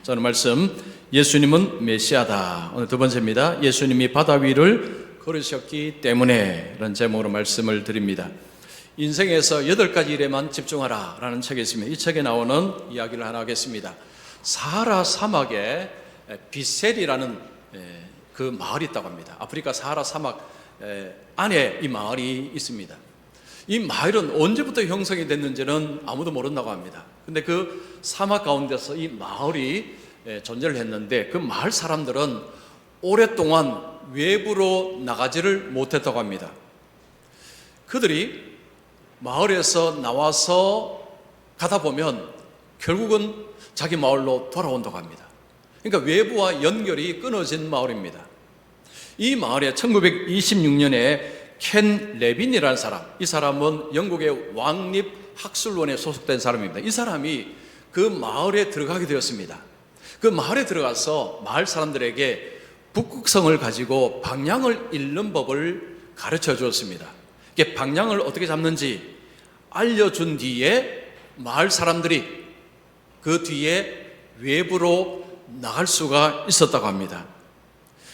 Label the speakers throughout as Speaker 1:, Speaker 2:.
Speaker 1: 저는 말씀, 예수님은 메시아다. 오늘 두 번째입니다. 예수님이 바다 위를 걸으셨기 때문에 라는 제목으로 말씀을 드립니다. 인생에서 8가지 일에만 집중하라 라는 책이 있습니다. 이 책에 나오는 이야기를 하나 하겠습니다. 사하라 사막에 비셀이라는 그 마을이 있다고 합니다. 아프리카 사하라 사막 안에 이 마을이 있습니다. 이 마을은 언제부터 형성이 됐는지는 아무도 모른다고 합니다. 근데 그 사막 가운데서 이 마을이 존재를 했는데 그 마을 사람들은 오랫동안 외부로 나가지를 못했다고 합니다. 그들이 마을에서 나와서 가다 보면 결국은 자기 마을로 돌아온다고 합니다. 그러니까 외부와 연결이 끊어진 마을입니다. 이 마을에 1926년에 켄 레빈이라는 사람, 이 사람은 영국의 왕립 학술원에 소속된 사람입니다. 이 사람이 그 마을에 들어가게 되었습니다. 그 마을에 들어가서 마을 사람들에게 북극성을 가지고 방향을 잃는 법을 가르쳐 주었습니다. 이게 방향을 어떻게 잡는지 알려준 뒤에 마을 사람들이 그 뒤에 외부로 나갈 수가 있었다고 합니다.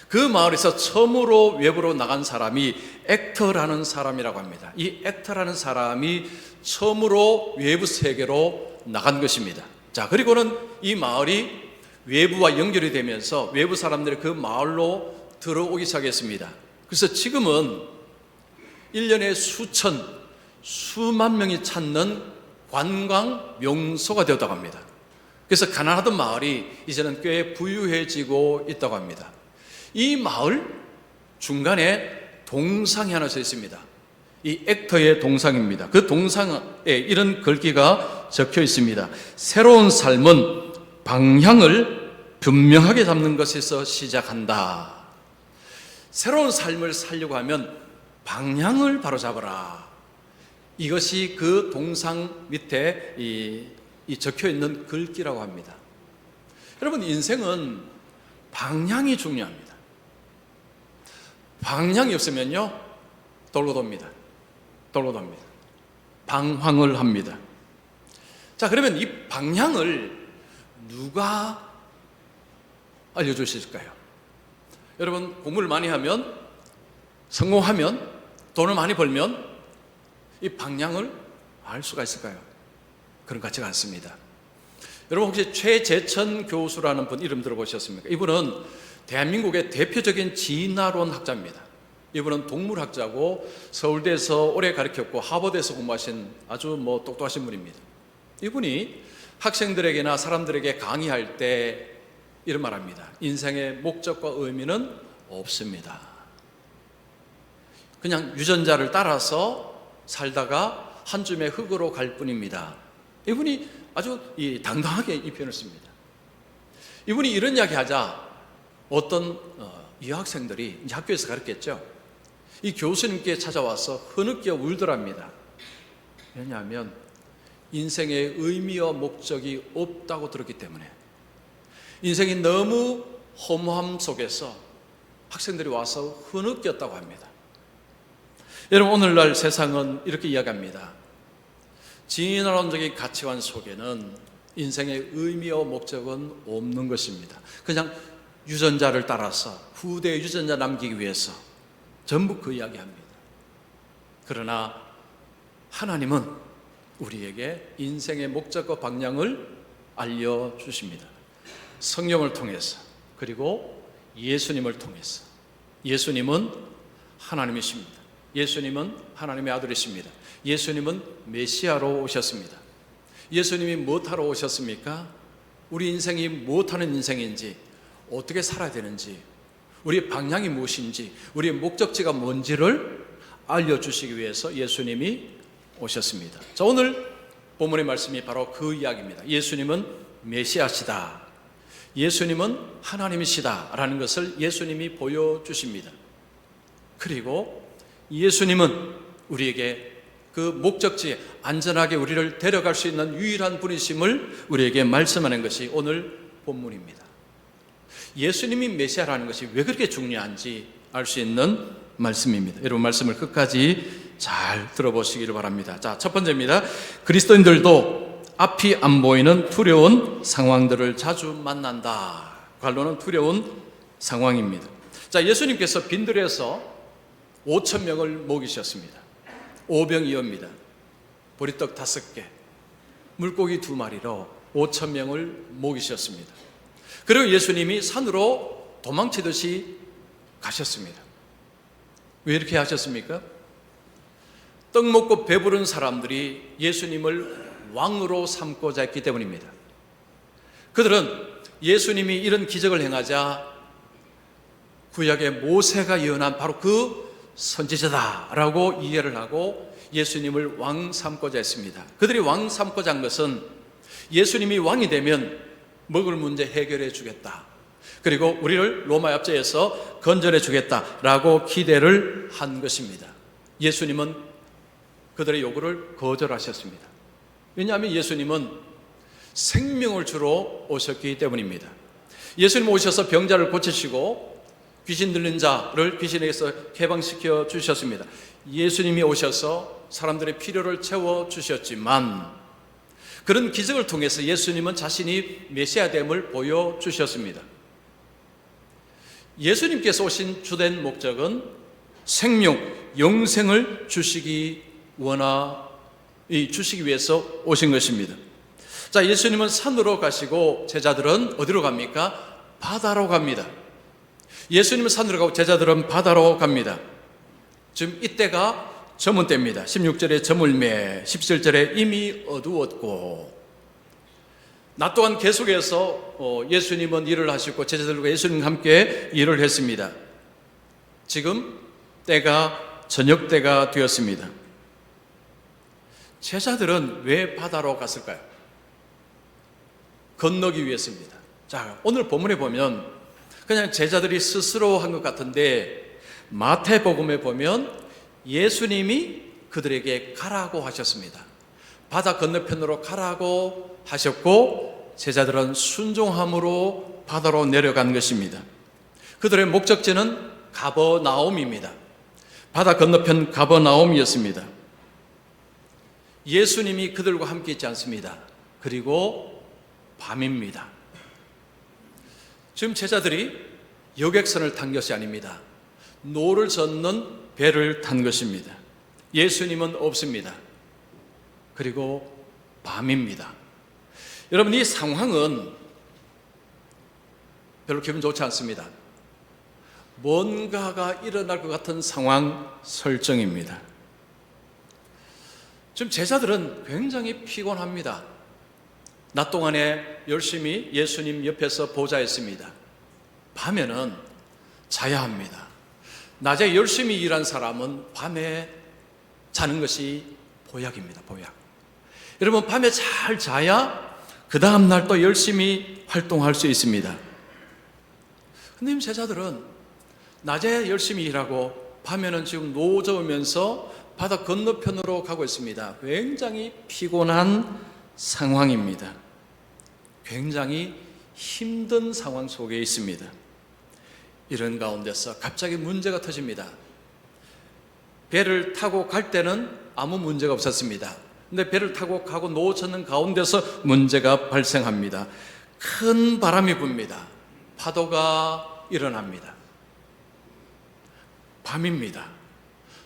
Speaker 1: 그 마을에서 처음으로 외부로 나간 사람이 액터라는 사람이라고 합니다. 이 액터라는 사람이 처음으로 외부 세계로 나간 것입니다. 자, 그리고는 이 마을이 외부와 연결이 되면서 외부 사람들이 그 마을로 들어오기 시작했습니다. 그래서 지금은 1년에 수만 명이 찾는 관광 명소가 되었다고 합니다. 그래서 가난하던 마을이 이제는 꽤 부유해지고 있다고 합니다. 이 마을 중간에 동상이 하나 서 있습니다. 이 액터의 동상입니다. 그 동상에 이런 글귀가 적혀 있습니다. 새로운 삶은 방향을 분명하게 잡는 것에서 시작한다. 새로운 삶을 살려고 하면 방향을 바로 잡아라. 이것이 그 동상 밑에 이 적혀 있는 글귀라고 합니다. 여러분, 인생은 방향이 중요합니다. 방향이 없으면요, 돌고 돕니다. 방황을 합니다. 자, 그러면 이 방향을 누가 알려주실까요? 여러분, 공부를 많이 하면, 성공하면, 돈을 많이 벌면 이 방향을 알 수가 있을까요? 그런 것 같지가 않습니다. 여러분, 혹시 최재천 교수라는 분 이름 들어보셨습니까? 이분은 대한민국의 대표적인 진화론 학자입니다. 이분은 동물학자고 서울대에서 오래 가르쳤고 하버드에서 공부하신 아주 똑똑하신 분입니다. 이분이 학생들에게나 사람들에게 강의할 때 이런 말합니다. 인생의 목적과 의미는 없습니다. 그냥 유전자를 따라서 살다가 한 줌의 흙으로 갈 뿐입니다. 이분이 아주 당당하게 이 표현을 씁니다. 이분이 이런 이야기 하자 어떤 여학생들이 이제 학교에서 가르쳤죠. 이 교수님께 찾아와서 흐느껴 울더랍니다. 왜냐하면 인생의 의미와 목적이 없다고 들었기 때문에. 인생이 너무 허무함 속에서 학생들이 와서 흐느꼈다고 합니다. 여러분, 오늘날 세상은 이렇게 이야기합니다. 진화론적인 가치관 속에는 인생의 의미와 목적은 없는 것입니다. 그냥 유전자를 따라서 후대의 유전자 남기기 위해서 전부 그 이야기합니다. 그러나 하나님은 우리에게 인생의 목적과 방향을 알려주십니다. 성령을 통해서, 그리고 예수님을 통해서. 예수님은 하나님이십니다. 예수님은 하나님의 아들이십니다. 예수님은 메시아로 오셨습니다. 예수님이 무엇하러 오셨습니까? 우리 인생이 무엇하는 인생인지, 어떻게 살아야 되는지, 우리의 방향이 무엇인지, 우리의 목적지가 뭔지를 알려주시기 위해서 예수님이 오셨습니다. 자, 오늘 본문의 말씀이 바로 그 이야기입니다. 예수님은 메시아시다. 예수님은 하나님이시다 라는 것을 예수님이 보여주십니다. 그리고 예수님은 우리에게 그 목적지에 안전하게 우리를 데려갈 수 있는 유일한 분이심을 우리에게 말씀하는 것이 오늘 본문입니다. 예수님이 메시아라는 것이 왜 그렇게 중요한지 알 수 있는 말씀입니다. 여러분, 말씀을 끝까지 잘 들어보시기를 바랍니다. 자, 첫 번째입니다. 그리스도인들도 앞이 안 보이는 두려운 상황들을 자주 만난다. 관로는 두려운 상황입니다. 자, 예수님께서 빈들에서 5천 명을 먹이셨습니다. 오병이어입니다. 보리떡 5개, 물고기 2마리로 5천 명을 먹이셨습니다. 그리고 예수님이 산으로 도망치듯이 가셨습니다. 왜 이렇게 하셨습니까? 떡 먹고 배부른 사람들이 예수님을 왕으로 삼고자 했기 때문입니다. 그들은 예수님이 이런 기적을 행하자 구약의 모세가 예언한 바로 그 선지자다라고 이해를 하고 예수님을 왕 삼고자 했습니다. 그들이 왕 삼고자 한 것은 예수님이 왕이 되면 먹을 문제 해결해 주겠다. 그리고 우리를 로마 압제에서 건져내 주겠다라고 기대를 한 것입니다. 예수님은 그들의 요구를 거절하셨습니다. 왜냐하면 예수님은 생명을 주러 오셨기 때문입니다. 예수님 오셔서 병자를 고치시고 귀신 들린 자를 귀신에게서 해방시켜 주셨습니다. 예수님이 오셔서 사람들의 필요를 채워 주셨지만 그런 기적을 통해서 예수님은 자신이 메시아됨을 보여주셨습니다. 예수님께서 오신 주된 목적은 생명, 영생을 주시기 위해서 오신 것입니다. 자, 예수님은 산으로 가시고 제자들은 어디로 갑니까? 바다로 갑니다. 예수님은 산으로 가고 제자들은 바다로 갑니다. 지금 이때가 저문 때입니다. 16절에 저물매, 17절에 이미 어두웠고, 낮 동안 계속해서 예수님은 일을 하시고 제자들과 예수님과 함께 일을 했습니다. 지금 때가 저녁 때가 되었습니다. 제자들은 왜 바다로 갔을까요? 건너기 위해서입니다. 자, 오늘 본문에 보면 그냥 제자들이 스스로 한 것 같은데 마태복음에 보면 예수님이 그들에게 가라고 하셨습니다. 바다 건너편으로 가라고 하셨고 제자들은 순종함으로 바다로 내려간 것입니다. 그들의 목적지는 가버나움입니다. 바다 건너편 가버나움이었습니다. 예수님이 그들과 함께 있지 않습니다. 그리고 밤입니다. 지금 제자들이 여객선을 탄 것이 아닙니다. 노를 젓는 배를 탄 것입니다. 예수님은 없습니다. 그리고 밤입니다. 여러분, 이 상황은 별로 기분 좋지 않습니다. 뭔가가 일어날 것 같은 상황 설정입니다. 지금 제자들은 굉장히 피곤합니다. 낮 동안에 열심히 예수님 옆에서 보좌했습니다. 밤에는 자야 합니다. 낮에 열심히 일한 사람은 밤에 자는 것이 보약입니다. 보약. 여러분, 밤에 잘 자야 그 다음 날 또 열심히 활동할 수 있습니다. 근데 이 제자들은 낮에 열심히 일하고 밤에는 지금 노저으면서 바다 건너편으로 가고 있습니다. 굉장히 피곤한 상황입니다. 굉장히 힘든 상황 속에 있습니다. 이런 가운데서 갑자기 문제가 터집니다. 배를 타고 갈 때는 아무 문제가 없었습니다. 근데 배를 타고 가고 놓쳐는 가운데서 문제가 발생합니다. 큰 바람이 붑니다. 파도가 일어납니다. 밤입니다.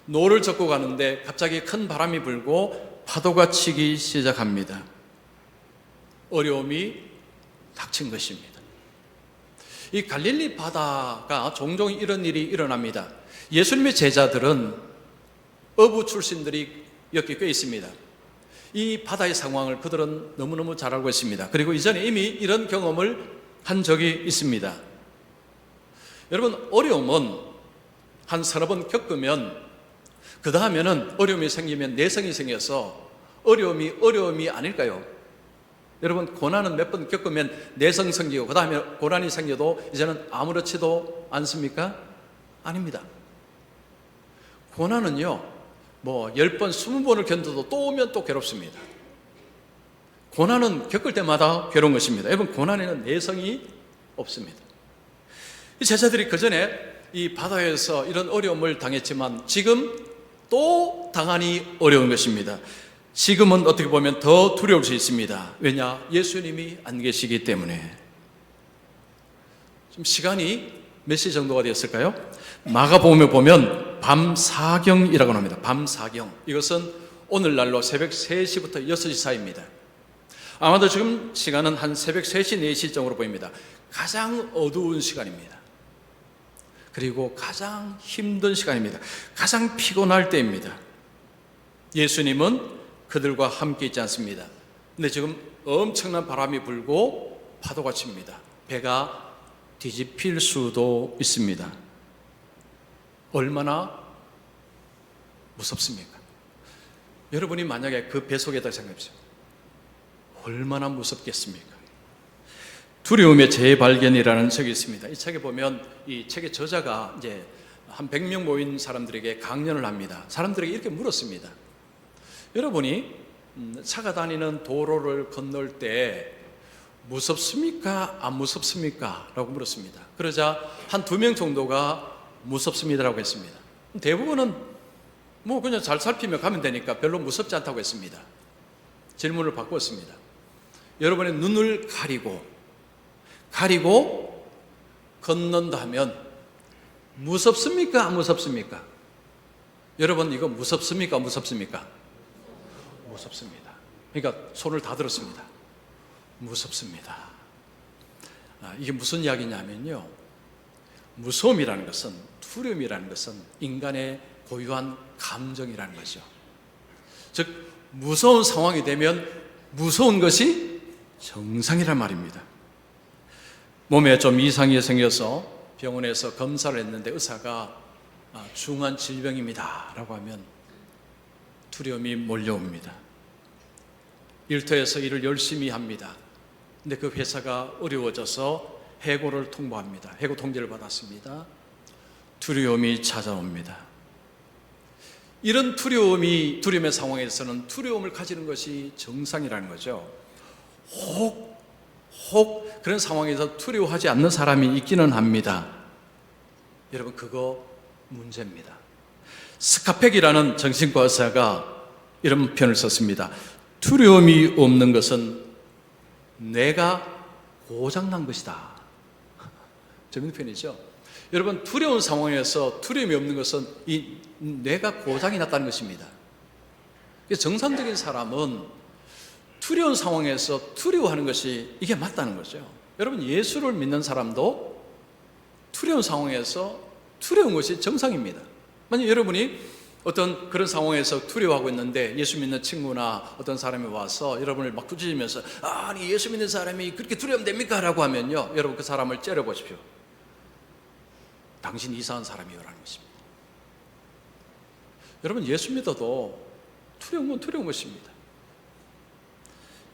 Speaker 1: 노를 젓고 가는데 갑자기 큰 바람이 불고 파도가 치기 시작합니다. 어려움이 닥친 것입니다. 이 갈릴리 바다가 종종 이런 일이 일어납니다. 예수님의 제자들은 어부 출신들이 여기 꽤 있습니다. 이 바다의 상황을 그들은 너무너무 잘 알고 있습니다. 그리고 이전에 이미 이런 경험을 한 적이 있습니다. 여러분, 어려움은 한 서너 번 겪으면 그 다음에는 어려움이 생기면 내성이 생겨서 어려움이 아닐까요? 여러분, 고난은 몇 번 겪으면 내성 생기고 그 다음에 고난이 생겨도 이제는 아무렇지도 않습니까? 아닙니다. 고난은요, 10번, 20번을 견뎌도 또 오면 또 괴롭습니다. 고난은 겪을 때마다 괴로운 것입니다. 여러분, 고난에는 내성이 없습니다. 이 제자들이 그 전에 이 바다에서 이런 어려움을 당했지만 지금 또 당하니 어려운 것입니다. 지금은 어떻게 보면 더 두려울 수 있습니다. 왜냐? 예수님이 안 계시기 때문에. 지금 시간이 몇 시 정도가 되었을까요? 마가복음에 보면 밤사경이라고 합니다. 밤사경. 이것은 오늘날로 새벽 3시부터 6시 사이입니다. 아마도 지금 시간은 한 새벽 3시, 4시 정도로 보입니다. 가장 어두운 시간입니다. 그리고 가장 힘든 시간입니다. 가장 피곤할 때입니다. 예수님은 그들과 함께 있지 않습니다. 근데 지금 엄청난 바람이 불고 파도가 칩니다. 배가 뒤집힐 수도 있습니다. 얼마나 무섭습니까? 여러분이 만약에 그 배 속에다 생각해보세요. 얼마나 무섭겠습니까? 두려움의 재발견이라는 책이 있습니다. 이 책에 보면 이 책의 저자가 이제 한 100명 모인 사람들에게 강연을 합니다. 사람들에게 이렇게 물었습니다. 여러분이 차가 다니는 도로를 건널 때 무섭습니까? 안 무섭습니까? 라고 물었습니다. 그러자 한 2명 정도가 무섭습니다라고 했습니다. 대부분은 뭐 그냥 잘 살피며 가면 되니까 별로 무섭지 않다고 했습니다. 질문을 바꾸었습니다. 여러분의 눈을 가리고 건넌다 하면 무섭습니까? 안 무섭습니까? 여러분 이거 무섭습니까? 무섭습니까? 무섭습니다. 그러니까 손을 다 들었습니다. 무섭습니다. 이게 무슨 이야기냐면요, 무서움이라는 것은, 두려움이라는 것은 인간의 고유한 감정이라는 거죠. 즉 무서운 상황이 되면 무서운 것이 정상이란 말입니다. 몸에 좀 이상이 생겨서 병원에서 검사를 했는데 의사가 중한 질병입니다 라고 하면 두려움이 몰려옵니다. 일터에서 일을 열심히 합니다. 근데 그 회사가 어려워져서 해고를 통보합니다. 해고 통지를 받았습니다. 두려움이 찾아옵니다. 이런 두려움의 상황에서는 두려움을 가지는 것이 정상이라는 거죠. 혹 그런 상황에서 두려워하지 않는 사람이 있기는 합니다. 여러분 그거 문제입니다. 스카펙이라는 정신과 의사가 이런 표현을 썼습니다. 두려움이 없는 것은 뇌가 고장난 것이다. 재밌는 표현이죠. 여러분 두려운 상황에서 두려움이 없는 것은 이 뇌가 고장이 났다는 것입니다. 정상적인 사람은 두려운 상황에서 두려워하는 것이 이게 맞다는 거죠. 여러분 예수를 믿는 사람도 두려운 상황에서 두려운 것이 정상입니다. 만약 여러분이 어떤 그런 상황에서 두려워하고 있는데 예수 믿는 친구나 어떤 사람이 와서 여러분을 막 부딪히면서 아니 예수 믿는 사람이 그렇게 두려우면 됩니까? 라고 하면요, 여러분 그 사람을 째려보십시오. 당신 이상한 사람이요라는 것입니다. 여러분 예수 믿어도 두려운 건 두려운 것입니다.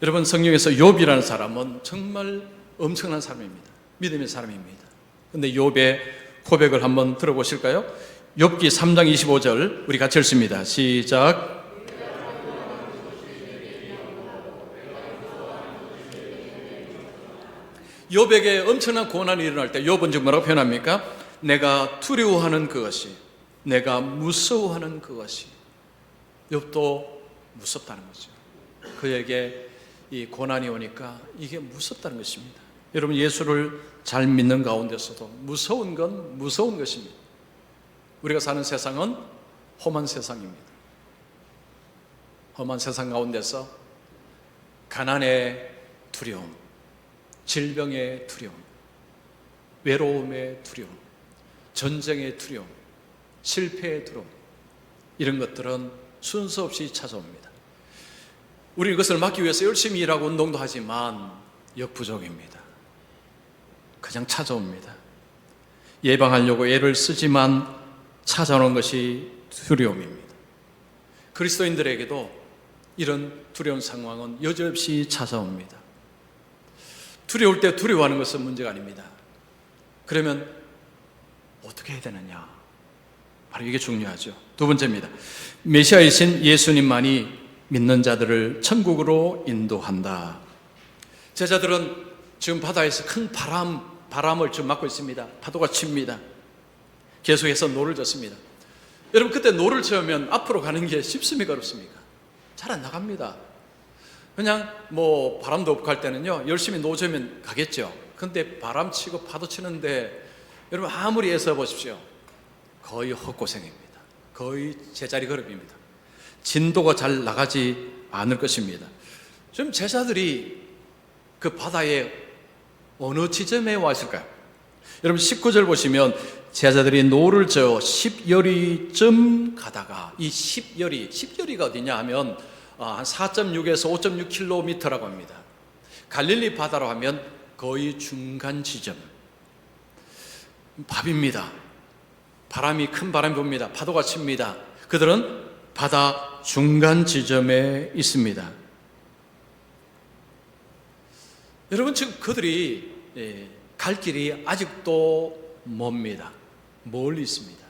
Speaker 1: 여러분 성경에서 욥이라는 사람은 정말 엄청난 사람입니다. 믿음의 사람입니다. 그런데 욥의 고백을 한번 들어보실까요? 욥기 3장 25절 우리 같이 읽습니다. 시작. 욥에게 엄청난 고난이 일어날 때 욥은 지금 뭐라고 표현합니까? 내가 두려워하는 그것이, 내가 무서워하는 그것이. 욥도 무섭다는 거죠. 그에게 이 고난이 오니까 이게 무섭다는 것입니다. 여러분 예수를 잘 믿는 가운데서도 무서운 건 무서운 것입니다. 우리가 사는 세상은 험한 세상입니다. 험한 세상 가운데서 가난의 두려움, 질병의 두려움, 외로움의 두려움, 전쟁의 두려움, 실패의 두려움, 이런 것들은 순서 없이 찾아옵니다. 우리 이것을 막기 위해서 열심히 일하고 운동도 하지만 역부족입니다. 그냥 찾아옵니다. 예방하려고 애를 쓰지만 찾아오는 것이 두려움입니다. 그리스도인들에게도 이런 두려운 상황은 여지없이 찾아옵니다. 두려울 때 두려워하는 것은 문제가 아닙니다. 그러면 어떻게 해야 되느냐? 바로 이게 중요하죠. 두 번째입니다. 메시아이신 예수님만이 믿는 자들을 천국으로 인도한다. 제자들은 지금 바다에서 큰 바람을 지금 맞고 있습니다. 파도가 칩니다. 계속해서 노를 젓습니다. 여러분 그때 노를 저으면 앞으로 가는 게 쉽습니까? 어렵습니까? 잘 안 나갑니다. 그냥 뭐 바람도 없고 할 때는요, 열심히 노저면 가겠죠. 근데 바람 치고 파도 치는데 여러분 아무리 애써 보십시오. 거의 헛고생입니다. 거의 제자리 걸음입니다. 진도가 잘 나가지 않을 것입니다. 지금 제자들이 그 바다에 어느 지점에 와 있을까요? 여러분 19절 보시면 제자들이 노를 저어 10여리쯤 가다가, 이 10여리가 어디냐 하면 한 4.6에서 5.6km라고 합니다. 갈릴리 바다로 하면 거의 중간 지점, 밤입니다. 큰 바람이 붑니다. 파도가 칩니다. 그들은 바다 중간 지점에 있습니다. 여러분, 지금 그들이 갈 길이 아직도 멉니다. 멀리 있습니다.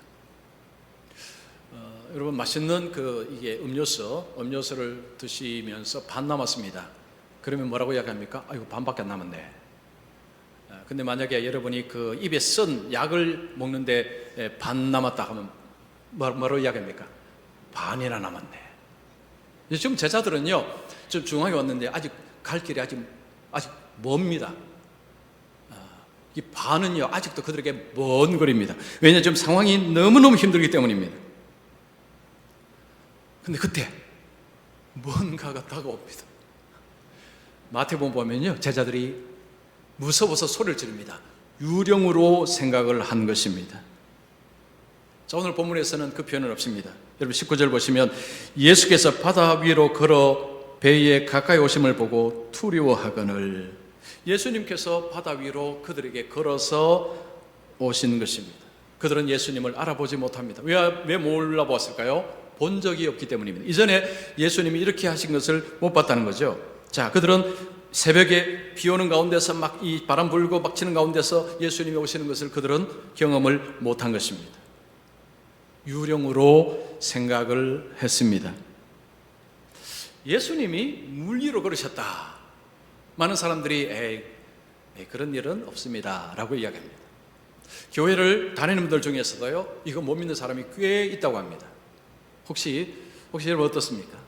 Speaker 1: 여러분, 맛있는 이게 음료수를 드시면서 반 남았습니다. 그러면 뭐라고 이야기합니까? 아이고, 반밖에 안 남았네. 근데 만약에 여러분이 그 입에 쓴 약을 먹는데 반 남았다 하면 뭐라고 이야기합니까? 반이나 남았네. 지금 제자들은요, 좀 중앙에 왔는데 아직 갈 길이 아직 멉니다. 이 반은요, 아직도 그들에게 먼 거리입니다. 왜냐하면 지금 상황이 너무너무 힘들기 때문입니다. 근데 그때 뭔가가 다가옵니다. 마태복음 보면요, 제자들이 무서워서 소리를 지릅니다. 유령으로 생각을 한 것입니다. 자, 오늘 본문에서는 그 표현은 없습니다. 여러분 19절 보시면 예수께서 바다 위로 걸어 배에 가까이 오심을 보고 두려워하거늘, 예수님께서 바다 위로 그들에게 걸어서 오신 것입니다. 그들은 예수님을 알아보지 못합니다. 왜 몰라보았을까요? 본 적이 없기 때문입니다. 이전에 예수님이 이렇게 하신 것을 못 봤다는 거죠. 자, 그들은 새벽에 비 오는 가운데서 막 이 바람 불고 막 치는 가운데서 예수님이 오시는 것을 그들은 경험을 못한 것입니다. 유령으로 생각을 했습니다. 예수님이 물 위로 걸으셨다. 많은 사람들이 그런 일은 없습니다 라고 이야기합니다. 교회를 다니는 분들 중에서도요, 이거 못 믿는 사람이 꽤 있다고 합니다. 혹시 여러분 어떻습니까?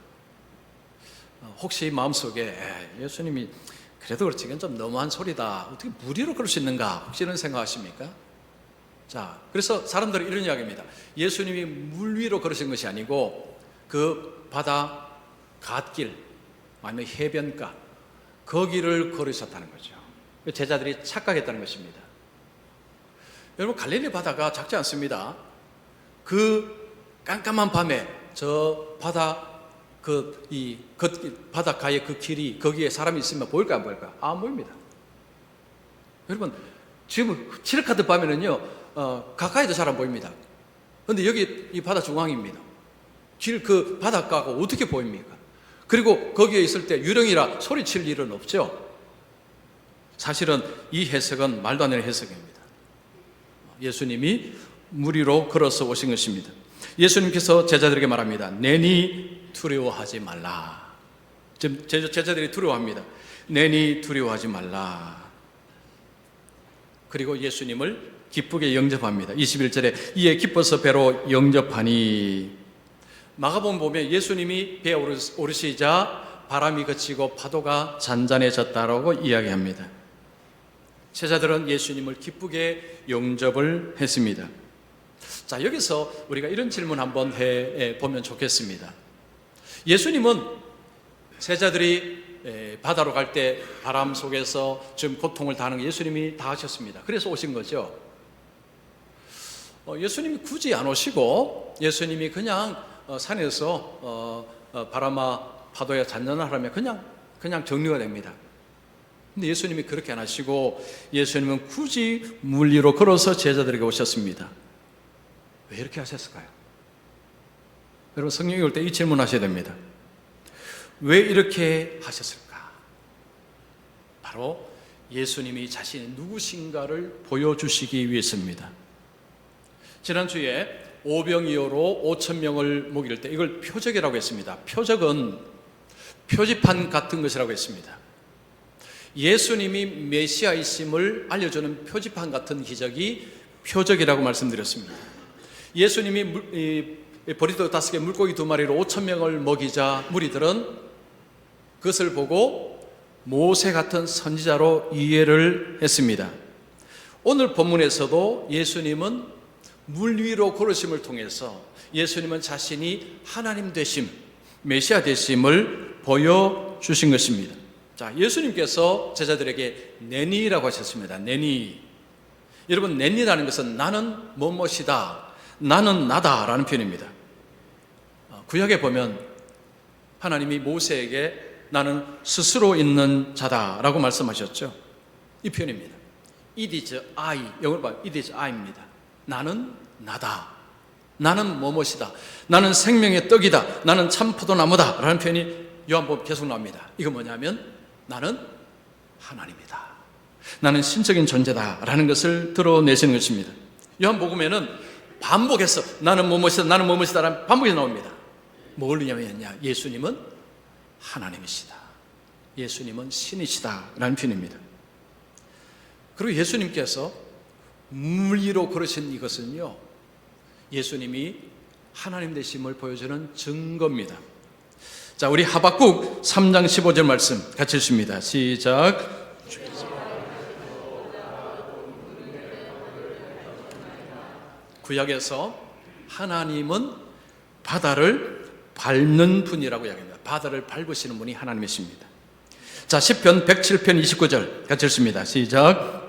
Speaker 1: 혹시 마음속에 예수님이 그래도 그렇지, 이건 좀 너무한 소리다, 어떻게 물 위로 걸을 수 있는가, 혹시 이런 생각하십니까? 자, 그래서 사람들은 이런 이야기입니다. 예수님이 물 위로 걸으신 것이 아니고 그 바다 갓길, 아니면 해변가, 거기를 걸으셨다는 거죠. 제자들이 착각했다는 것입니다. 여러분, 갈릴리 바다가 작지 않습니다. 그 깜깜한 밤에 저 바다 바닷가의 그 길이, 거기에 사람이 있으면 보일까 안 보일까? 안 보입니다. 여러분, 지금 칠흑하던 밤에는요, 가까이도 잘 안 보입니다. 그런데 여기 이 바다 중앙입니다. 그 바닷가가 어떻게 보입니까? 그리고 거기에 있을 때 유령이라 소리칠 일은 없죠. 사실은 이 해석은 말도 안 되는 해석입니다. 예수님이 물 위로 걸어서 오신 것입니다. 예수님께서 제자들에게 말합니다. 내니 두려워하지 말라. 지금 제자들이 두려워합니다. 내니 두려워하지 말라. 그리고 예수님을 기쁘게 영접합니다. 21절에 이에 기뻐서 배로 영접하니, 마가복음 보면 예수님이 배에 오르시자 바람이 그치고 파도가 잔잔해졌다라고 이야기합니다. 제자들은 예수님을 기쁘게 영접을 했습니다. 자, 여기서 우리가 이런 질문 한번 해보면 좋겠습니다. 예수님은 제자들이 바다로 갈 때 바람 속에서 좀 고통을 당하는 거 예수님이 다 하셨습니다. 그래서 오신 거죠. 예수님이 굳이 안 오시고 예수님이 그냥 산에서 바람아 파도야 잔잔하라면 그냥 정리가 됩니다. 근데 예수님이 그렇게 안 하시고 예수님은 굳이 물 위로 걸어서 제자들에게 오셨습니다. 왜 이렇게 하셨을까요? 여러분, 성경에 올 때 이 질문 하셔야 됩니다. 왜 이렇게 하셨을까? 바로 예수님이 자신이 누구신가를 보여주시기 위해서입니다. 지난주에 오병이어로 5,000명을 먹일 때 이걸 표적이라고 했습니다. 표적은 표지판 같은 것이라고 했습니다. 예수님이 메시아이심을 알려주는 표지판 같은 기적이 표적이라고 말씀드렸습니다. 예수님이 보리떡 5개, 물고기 2마리로 5,000명을 먹이자 무리들은 그것을 보고 모세 같은 선지자로 이해를 했습니다. 오늘 본문에서도 예수님은 물 위로 걸으심을 통해서 예수님은 자신이 하나님 되심, 메시아 되심을 보여주신 것입니다. 자, 예수님께서 제자들에게 내니라고 하셨습니다. 내니. 여러분, 내니라는 것은 나는 뭐뭐이다, 나는 나다라는 표현입니다. 구약에 보면 하나님이 모세에게 나는 스스로 있는 자다라고 말씀하셨죠. 이 표현입니다. It is I, 영어로 봐요. It is I입니다. 나는 나다, 나는 뭐뭐이다, 나는 생명의 떡이다, 나는 참 포도나무다 라는 표현이 요한복음 계속 나옵니다. 이거 뭐냐면 나는 하나님이다, 나는 신적인 존재다 라는 것을 드러내시는 것입니다. 요한복음에는 반복해서 나는 뭐뭐이다, 나는 뭐뭐이다 라는 반복해서 나옵니다. 뭘 의미하느냐? 예수님은 하나님이시다, 예수님은 신이시다 라는 표현입니다. 그리고 예수님께서 물 위로 걸으신 이것은요, 예수님이 하나님 되심을 보여주는 증거입니다. 자, 우리 하박국 3장 15절 말씀 같이 읽습니다. 시작. 구약에서 하나님은 바다를 밟는 분이라고 이야기합니다. 바다를 밟으시는 분이 하나님이십니다. 자, 시편 107편 29절 같이 읽습니다. 시작.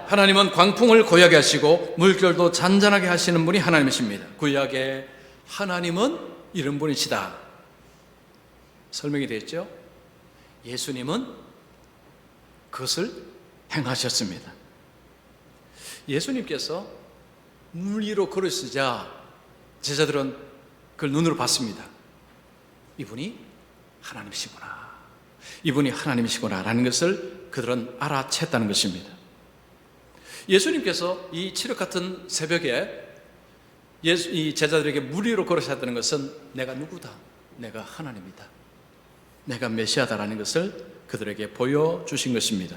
Speaker 1: 하나님은 광풍을 고요하게 하시고 물결도 잔잔하게 하시는 분이 하나님이십니다. 구약의 하나님은 이런 분이시다 설명이 되었죠. 예수님은 그것을 행하셨습니다. 예수님께서 물 위로 걸으시자 제자들은 그걸 눈으로 봤습니다. 이분이 하나님이시구나, 이분이 하나님이시구나 라는 것을 그들은 알아챘다는 것입니다. 예수님께서 이 칠흑 같은 새벽에 이 제자들에게 물 위로 걸으셨다는 것은 내가 누구다, 내가 하나님이다, 내가 메시아다라는 것을 그들에게 보여주신 것입니다.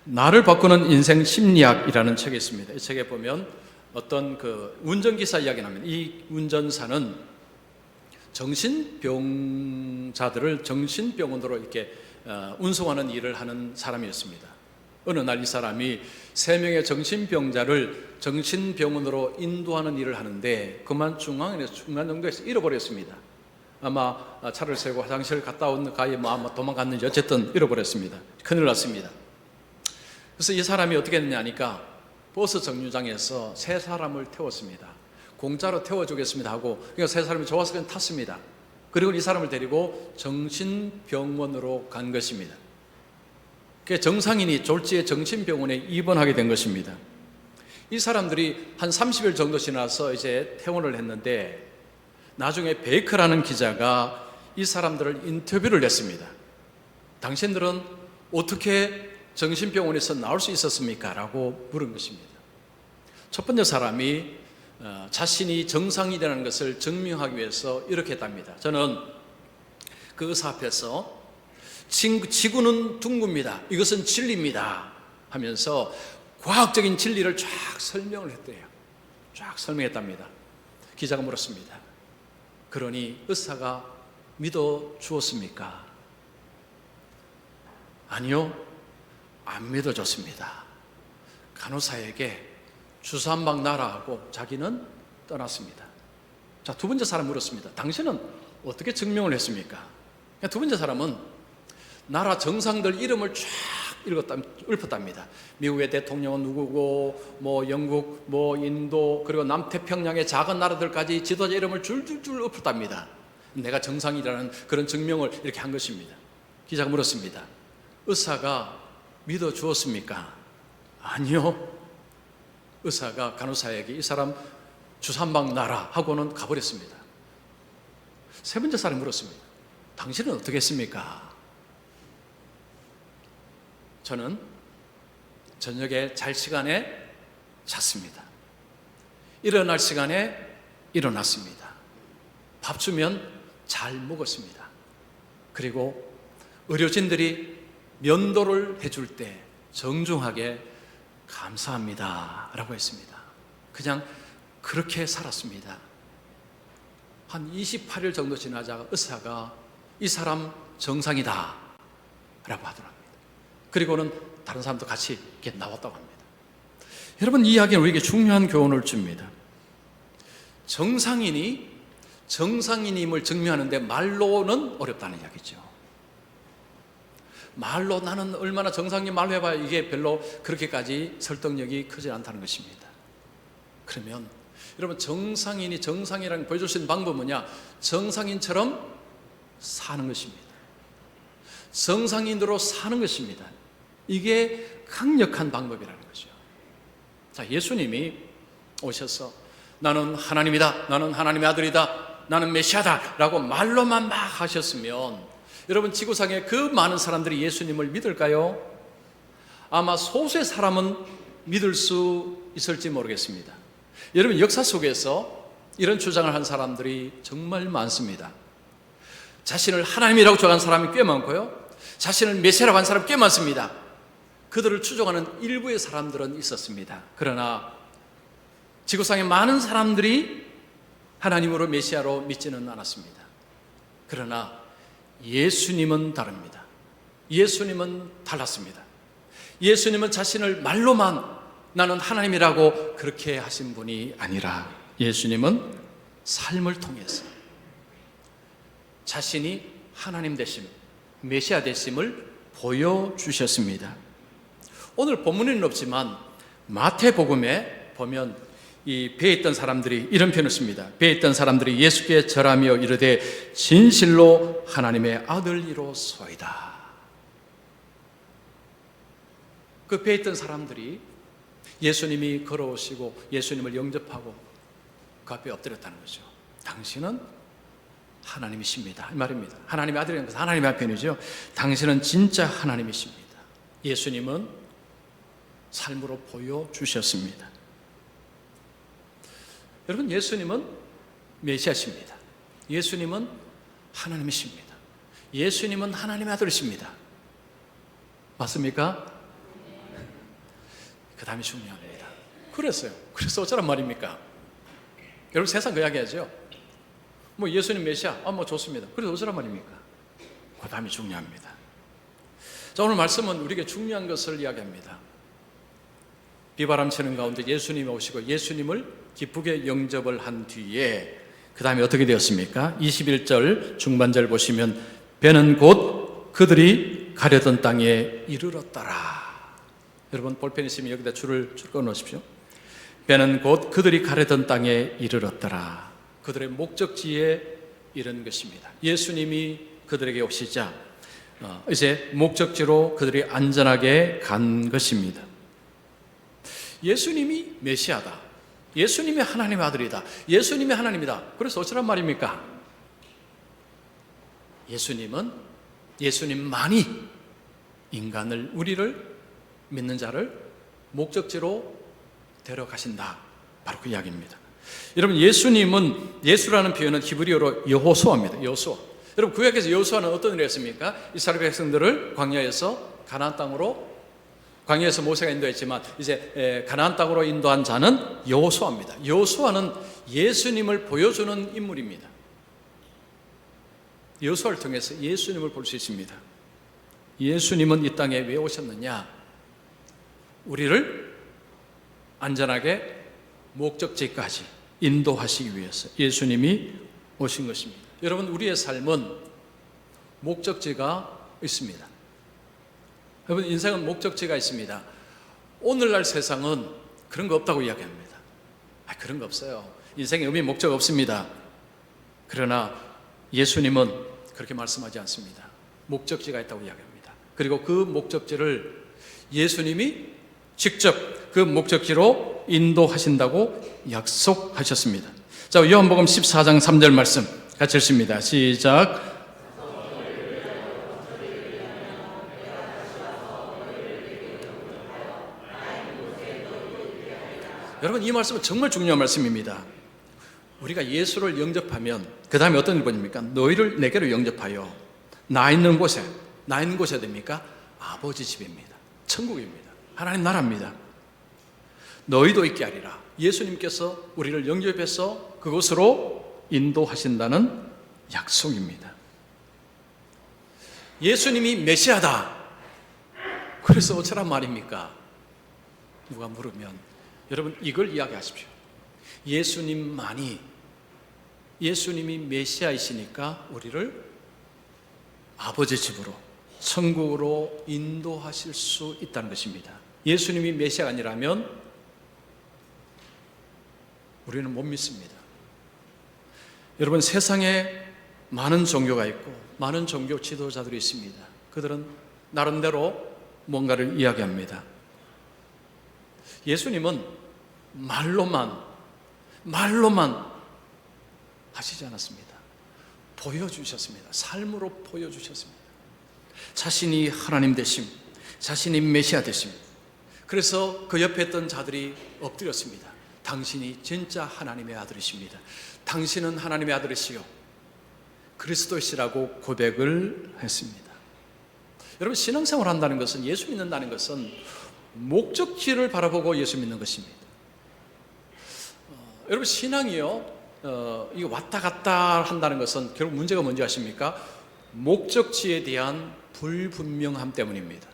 Speaker 1: 나를 바꾸는 인생 심리학이라는 책이 있습니다. 이 책에 보면 어떤 그 운전기사 이야기 나옵니다. 이 운전사는 정신병자들을 정신병원으로 이렇게 운송하는 일을 하는 사람이었습니다. 어느 날 이 사람이 3명의 정신병자를 정신병원으로 인도하는 일을 하는데 그만 중간 정도에서 잃어버렸습니다. 아마 차를 세고 화장실 갔다 온 가에 아마 도망갔는지 어쨌든 잃어버렸습니다. 큰일 났습니다. 그래서 이 사람이 어떻게 했느냐 하니까 버스 정류장에서 3사람을 태웠습니다. 공짜로 태워주겠습니다 하고, 그러니까 3사람이 좋아서 그냥 탔습니다. 그리고 이 사람을 데리고 정신병원으로 간 것입니다. 정상인이 졸지에 정신병원에 입원하게 된 것입니다. 이 사람들이 한 30일 정도 지나서 이제 퇴원을 했는데 나중에 베이커라는 기자가 이 사람들을 인터뷰를 했습니다. 당신들은 어떻게 정신병원에서 나올 수 있었습니까? 라고 물은 것입니다. 첫 번째 사람이 자신이 정상이라는 것을 증명하기 위해서 이렇게 했답니다. 저는 그 의사 앞에서 지구는 둥굽니다, 이것은 진리입니다 하면서 과학적인 진리를 쫙 설명을 했대요. 쫙 설명했답니다. 기자가 물었습니다. 그러니 의사가 믿어 주었습니까? 아니요, 안 믿어줬습니다. 간호사에게 주사 한 방 놔라 하고 자기는 떠났습니다. 자, 두 번째 사람 물었습니다. 당신은 어떻게 증명을 했습니까? 두 번째 사람은 나라 정상들 이름을 쫙 읊었답니다. 미국의 대통령은 누구고, 뭐 영국, 뭐 인도, 그리고 남태평양의 작은 나라들까지 지도자 이름을 줄줄줄 읊었답니다. 내가 정상이라는 그런 증명을 이렇게 한 것입니다. 기자가 물었습니다. 의사가 믿어 주었습니까? 아니요. 의사가 간호사에게 이 사람 주사 한 방 놔라 하고는 가버렸습니다. 세 번째 사람이 물었습니다. 당신은 어떻게 했습니까? 저는 저녁에 잘 시간에 잤습니다. 일어날 시간에 일어났습니다. 밥 주면 잘 먹었습니다. 그리고 의료진들이 면도를 해줄 때 정중하게 감사합니다 라고 했습니다. 그냥 그렇게 살았습니다. 한 28일 정도 지나자가 의사가 이 사람 정상이다 라고 하더랍니다. 그리고는 다른 사람도 같이 이렇게 나왔다고 합니다. 여러분, 이 이야기는 우리에게 중요한 교훈을 줍니다. 정상인이 정상인임을 증명하는데 말로는 어렵다는 이야기죠. 말로 나는 얼마나 정상인 말로 해봐야 이게 별로 그렇게까지 설득력이 크지 않다는 것입니다. 그러면 여러분, 정상인이 정상이라는 보여줄 수 있는 방법은 뭐냐? 정상인처럼 사는 것입니다. 정상인으로 사는 것입니다. 이게 강력한 방법이라는 거죠. 자, 예수님이 오셔서 나는 하나님이다, 나는 하나님의 아들이다, 나는 메시아다 라고 말로만 막 하셨으면 여러분, 지구상에 그 많은 사람들이 예수님을 믿을까요? 아마 소수의 사람은 믿을 수 있을지 모르겠습니다. 여러분, 역사 속에서 이런 주장을 한 사람들이 정말 많습니다. 자신을 하나님이라고 주장한 사람이 꽤 많고요, 자신을 메시아라고 한 사람이 꽤 많습니다. 그들을 추종하는 일부의 사람들은 있었습니다. 그러나 지구상의 많은 사람들이 하나님으로 메시아로 믿지는 않았습니다. 그러나 예수님은 다릅니다. 예수님은 달랐습니다. 예수님은 자신을 말로만 나는 하나님이라고 그렇게 하신 분이 아니라 예수님은 삶을 통해서 자신이 하나님 되심, 메시아 되심을 보여주셨습니다. 오늘 본문에는 없지만 마태복음에 보면 이 배에 있던 사람들이 이런 표현을 씁니다. 배에 있던 사람들이 예수께 절하며 이르되 진실로 하나님의 아들이로소이다. 그 배에 있던 사람들이 예수님이 걸어오시고 예수님을 영접하고 그 앞에 엎드렸다는 거죠. 당신은 하나님이십니다, 이 말입니다. 하나님의 아들이라는 것은 하나님의 표현이죠. 당신은 진짜 하나님이십니다. 예수님은 삶으로 보여주셨습니다. 여러분, 예수님은 메시아십니다. 예수님은 하나님이십니다. 예수님은 하나님의 아들이십니다. 맞습니까? 그 다음이 중요합니다. 그래서 어쩌란 말입니까? 여러분, 세상 그 이야기 하죠. 뭐 예수님 메시아, 뭐 좋습니다. 그래서 어쩌란 말입니까? 그 다음이 중요합니다. 자, 오늘 말씀은 우리에게 중요한 것을 이야기합니다. 비바람 치는 가운데 예수님이 오시고 예수님을 기쁘게 영접을 한 뒤에 그 다음에 어떻게 되었습니까? 21절 중반절 보시면 배는 곧 그들이 가려던 땅에 이르렀더라. 여러분, 볼펜 있으면 여기다 줄을 끊어놓으십시오. 배는 곧 그들이 가려던 땅에 이르렀더라. 그들의 목적지에 이른 것입니다. 예수님이 그들에게 오시자 이제 목적지로 그들이 안전하게 간 것입니다. 예수님이 메시아다, 예수님이 하나님의 아들이다, 예수님이 하나님이다. 그래서 어쩌란 말입니까? 예수님만이 인간을, 우리를 믿는 자를 목적지로 데려가신다. 바로 그 이야기입니다. 여러분, 예수라는 표현은 히브리어로 여호수아입니다. 여호수아. 여러분, 구약에서 여호수아는 어떤 일을 했습니까? 이스라엘 백성들을 광야에서 가나안 땅으로, 광야에서 모세가 인도했지만 이제 가나안 땅으로 인도한 자는 여호수아입니다. 여호수아는 예수님을 보여주는 인물입니다. 여호수아를 통해서 예수님을 볼 수 있습니다. 예수님은 이 땅에 왜 오셨느냐? 우리를 안전하게 목적지까지 인도하시기 위해서 예수님이 오신 것입니다. 여러분, 우리의 삶은 목적지가 있습니다. 여러분, 인생은 목적지가 있습니다. 오늘날 세상은 그런 거 없다고 이야기합니다. 그런 거 없어요. 인생에 의미, 목적 없습니다. 그러나 예수님은 그렇게 말씀하지 않습니다. 목적지가 있다고 이야기합니다. 그리고 그 목적지를 예수님이 직접 그 목적지로 인도하신다고 약속하셨습니다. 자, 요한복음 14장 3절 말씀 같이 읽습니다. 시작. 여러분, 이 말씀은 정말 중요한 말씀입니다. 우리가 예수를 영접하면 그 다음에 어떤 일입니까? 너희를 내게로 영접하여 나 있는 곳에 됩니까? 아버지 집입니다. 천국입니다. 하나님 나라입니다. 너희도 있게 하리라. 예수님께서 우리를 영접해서 그곳으로 인도하신다는 약속입니다. 예수님이 메시아다. 그래서 어쩌란 말입니까? 누가 물으면 여러분 이걸 이야기하십시오. 예수님이 메시아이시니까 우리를 아버지 집으로, 천국으로 인도하실 수 있다는 것입니다. 예수님이 메시아가 아니라면 우리는 못 믿습니다. 여러분, 세상에 많은 종교가 있고 많은 종교 지도자들이 있습니다. 그들은 나름대로 뭔가를 이야기합니다. 예수님은 말로만 하시지 않았습니다. 보여주셨습니다. 삶으로 보여주셨습니다. 자신이 하나님 되심, 자신이 메시아 되심. 그래서 그 옆에 있던 자들이 엎드렸습니다. 당신이 진짜 하나님의 아들이십니다. 당신은 하나님의 아들이시요 그리스도시라고 고백을 했습니다. 여러분, 신앙생활을 한다는 것은, 예수 믿는다는 것은 목적지를 바라보고 예수 믿는 것입니다. 여러분, 신앙이요, 이거 왔다 갔다 한다는 것은 결국 문제가 뭔지 아십니까? 목적지에 대한 불분명함 때문입니다.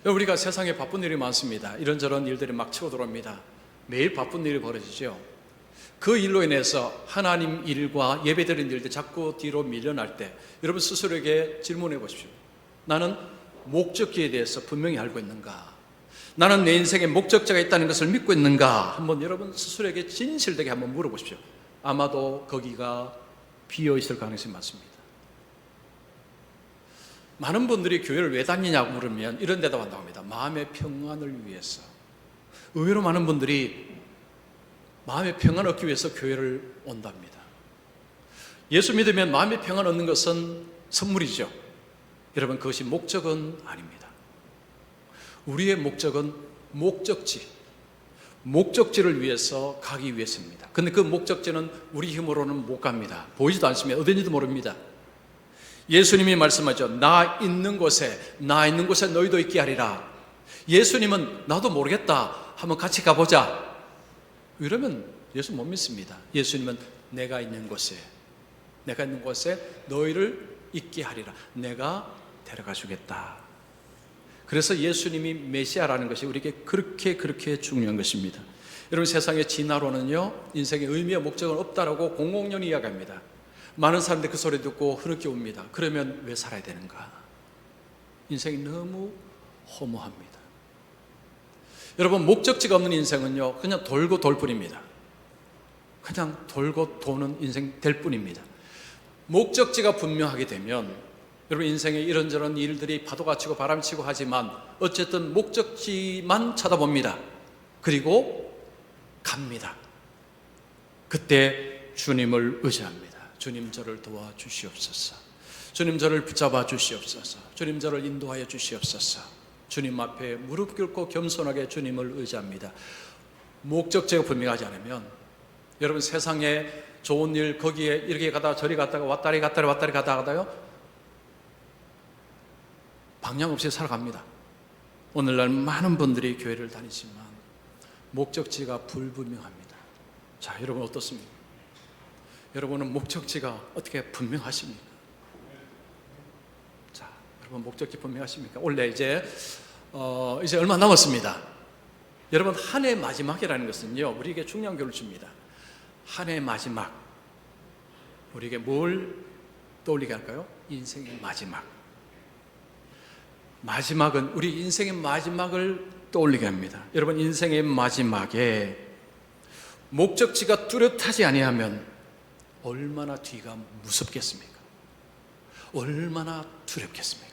Speaker 1: 여러분, 우리가 세상에 바쁜 일이 많습니다. 이런저런 일들이 막 치고 들어옵니다. 매일 바쁜 일이 벌어지죠. 그 일로 인해서 하나님 일과 예배드리는 일들 자꾸 뒤로 밀려날 때 여러분 스스로에게 질문해 보십시오. 나는 목적지에 대해서 분명히 알고 있는가? 나는 내 인생에 목적자가 있다는 것을 믿고 있는가? 한번 여러분 스스로에게 진실되게 한번 물어보십시오. 아마도 거기가 비어 있을 가능성이 많습니다. 많은 분들이 교회를 왜 다니냐고 물으면 이런 대답한다고 합니다. 마음의 평안을 위해서. 의외로 많은 분들이 마음의 평안을 얻기 위해서 교회를 온답니다. 예수 믿으면 마음의 평안 얻는 것은 선물이죠. 여러분, 그것이 목적은 아닙니다. 우리의 목적은 목적지를 위해서 가기 위해서입니다. 근데 그 목적지는 우리 힘으로는 못 갑니다. 보이지도 않습니다. 어딘지도 모릅니다. 예수님이 말씀하죠. 나 있는 곳에 너희도 있게 하리라. 예수님은 나도 모르겠다, 한번 같이 가보자 이러면 예수 못 믿습니다. 예수님은 내가 있는 곳에 너희를 있게 하리라. 내가 데려가 주겠다. 그래서 예수님이 메시아라는 것이 우리에게 그렇게 중요한 것입니다. 여러분, 세상의 진화론은요, 인생의 의미와 목적은 없다라고 공공연히 이야기합니다. 많은 사람들이 그 소리 듣고 흐느껴 옵니다. 그러면 왜 살아야 되는가? 인생이 너무 허무합니다. 여러분, 목적지가 없는 인생은요, 그냥 돌고 돌 뿐입니다. 그냥 돌고 도는 인생 될 뿐입니다. 목적지가 분명하게 되면 여러분, 인생에 이런저런 일들이 파도가 치고 바람이 치고 하지만 어쨌든 목적지만 쳐다봅니다. 그리고 갑니다. 그때 주님을 의지합니다. 주님, 저를 도와주시옵소서. 주님, 저를 붙잡아 주시옵소서. 주님, 저를 인도하여 주시옵소서. 주님 앞에 무릎 꿇고 겸손하게 주님을 의지합니다. 목적지가 분명하지 않으면 여러분, 세상에 좋은 일, 거기에 이렇게 가다가 저리 갔다가 왔다리 가다가요, 방향 없이 살아갑니다. 오늘날 많은 분들이 교회를 다니지만 목적지가 불분명합니다. 자, 여러분 어떻습니까? 여러분은 목적지가 어떻게 분명하십니까? 자, 여러분 목적지 분명하십니까? 원래 이제 얼마 남았습니다. 여러분, 한 해 마지막이라는 것은요, 우리에게 중요한 교훈을 줍니다. 한 해 마지막, 우리에게 뭘 떠올리게 할까요? 인생의 마지막은 우리 인생의 마지막을 떠올리게 합니다. 여러분, 인생의 마지막에 목적지가 뚜렷하지 아니하면 얼마나 뒤가 무섭겠습니까? 얼마나 두렵겠습니까?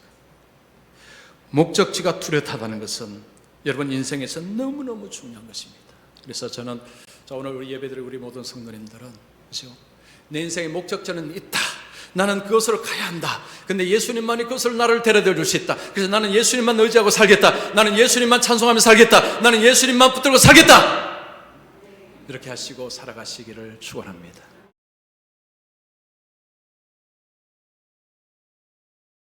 Speaker 1: 목적지가 뚜렷하다는 것은 여러분 인생에서 너무너무 중요한 것입니다. 그래서 저는 오늘 우리 예배드리는 우리 모든 성도님들은, 그렇죠? 내 인생의 목적지는 있다. 나는 그것으로 가야 한다. 근데 예수님만이 그것을 나를 데려다 줄 수 있다. 그래서 나는 예수님만 의지하고 살겠다. 나는 예수님만 찬송하며 살겠다. 나는 예수님만 붙들고 살겠다. 이렇게 하시고 살아가시기를 축원합니다.